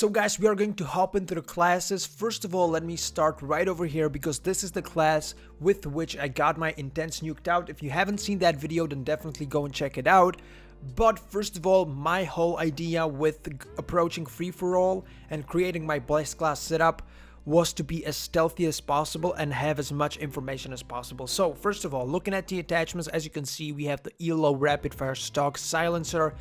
So guys, we are going to hop into the classes. First of all, let me start right over here because this is the class with which I got my Intense nuked out. If you haven't seen that video, then definitely go and check it out. But first of all, my whole idea with approaching free-for-all and creating my Blessed class setup was to be as stealthy as possible and have as much information as possible. So first of all, looking at the attachments, as you can see, we have the ELO Rapid Fire Stock Silencer.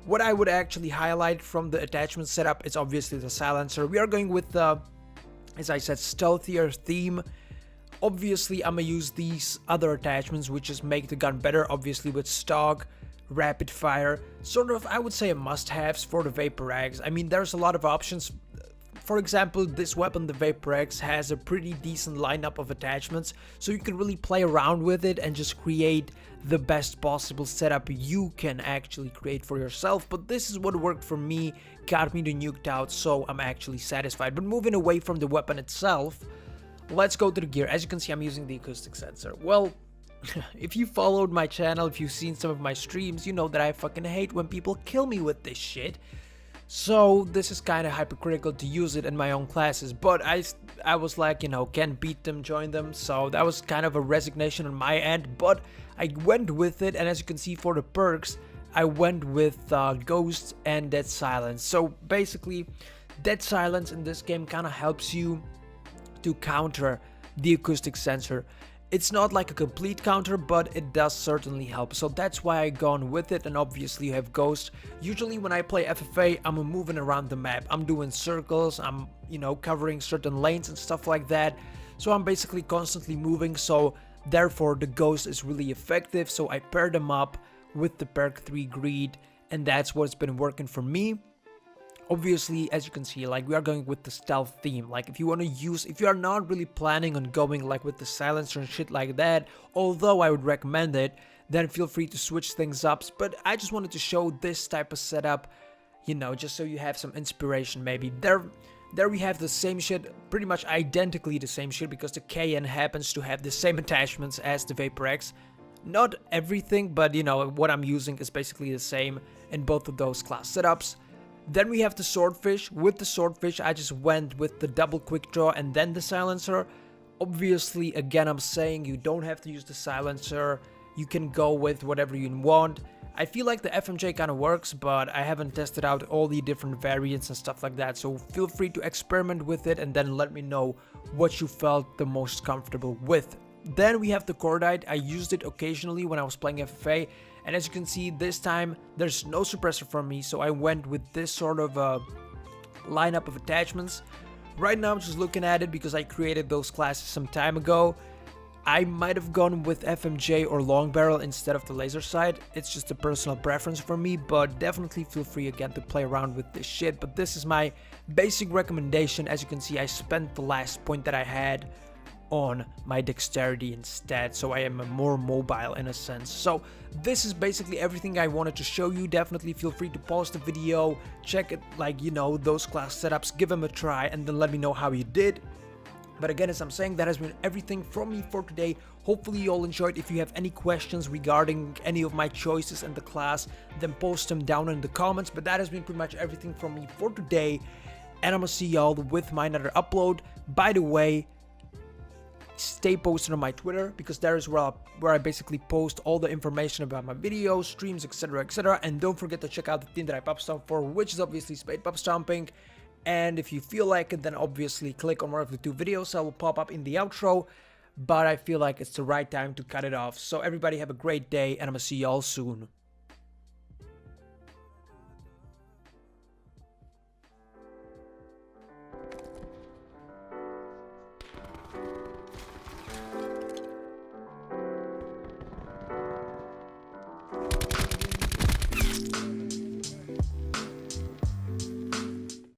What I would actually highlight from the attachment setup is obviously the silencer. We are going with the, as I said, stealthier theme. Obviously, I'm gonna use these other attachments, which just make the gun better. Obviously, with stock, rapid fire, sort of, I would say, a must-haves for the Vapor X. I mean, there's a lot of options. For example, this weapon, the Vapor X, has a pretty decent lineup of attachments, so you can really play around with it and just create the best possible setup you can actually create for yourself. But this is what worked for me, got me the nuked out, so I'm actually satisfied. But moving away from the weapon itself, let's go to the gear. As you can see, I'm using the acoustic sensor. Well, if you followed my channel, if you've seen some of my streams, you know that I fucking hate when people kill me with this shit. So this is kind of hypocritical to use it in my own classes, but I was like, you know, can't beat them, join them. So that was kind of a resignation on my end, but I went with it. And as you can see, for the perks, I went with Ghost and Dead Silence. So basically, Dead Silence in this game kind of helps you to counter the acoustic sensor. It's not like a complete counter, but it does certainly help. So that's why I gone with it. And obviously you have Ghost. Usually when I play FFA, I'm moving around the map. I'm doing circles, I'm, you know, covering certain lanes and stuff like that. So I'm basically constantly moving. So therefore the Ghost is really effective. So I paired them up with the perk 3 Greed, and that's what's been working for me. Obviously, as you can see, like, we are going with the stealth theme. Like, if you want to use, if you are not really planning on going like with the silencer and shit like that, although I would recommend it, then feel free to switch things up. But I just wanted to show this type of setup, you know, just so you have some inspiration maybe. There we have the same shit, pretty much identically the same shit, because the KN happens to have the same attachments as the Vapor X. Not everything, but you know, what I'm using is basically the same in both of those class setups. Then we have the Swordfish. With the Swordfish, I just went with the double quick draw and then the silencer. Obviously, again, I'm saying you don't have to use the silencer. You can go with whatever you want. I feel like the FMJ kind of works, but I haven't tested out all the different variants and stuff like that. So feel free to experiment with it and then let me know what you felt the most comfortable with. Then we have the Cordite. I used it occasionally when I was playing FFA. And as you can see, this time there's no suppressor for me, so I went with this sort of lineup of attachments. Right now I'm just looking at it because I created those classes some time ago. I might have gone with FMJ or Long Barrel instead of the laser sight. It's just a personal preference for me, but definitely feel free again to play around with this shit. But this is my basic recommendation. As you can see, I spent the last point that I had on my dexterity instead, so I am more mobile in a sense. So this is basically everything I wanted to show you. Definitely feel free to pause the video, check it, like, you know, those class setups, give them a try, and then let me know how you did. But again, as I'm saying, that has been everything from me for today. Hopefully you all enjoyed. If you have any questions regarding any of my choices in the class, then post them down in the comments. But that has been pretty much everything from me for today, and I'm gonna see y'all with my another upload. By the way, stay posted on my Twitter, because there is where I basically post all the information about my videos, streams, etc, etc. And don't forget to check out the team that I pop stomp for, which is obviously Spade Pop Stomping. And if you feel like it, then obviously click on one of the 2 videos that will pop up in the outro. But I feel like it's the right time to cut it off. So everybody have a great day, and I'm gonna see y'all soon.